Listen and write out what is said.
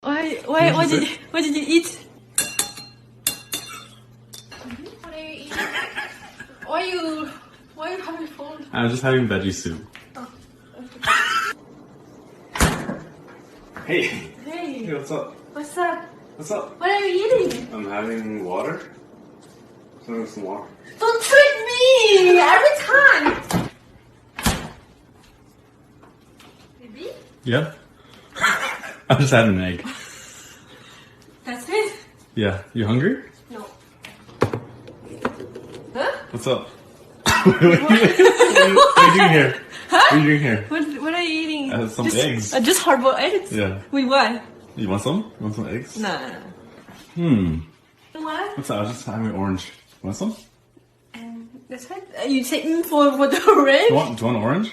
What did you eat? What are you eating? Why are you having food? I'm just having veggie soup. Oh, Hey. Hey. Hey, what's up? What's up? What's up? What are you eating? I'm having water. Some water. Don't trick me! Every time! Baby? Yeah. I'm just having an egg. That's it? Yeah. You hungry? No. Huh? What's up? What are you doing here? Huh? What are you doing here? What are you eating? Some eggs. Just hard-boiled eggs? Yeah. With what? You want some? You want some eggs? No. What? What's that? I was just having orange. You want some? That's right. You take for the orange? Do you want orange?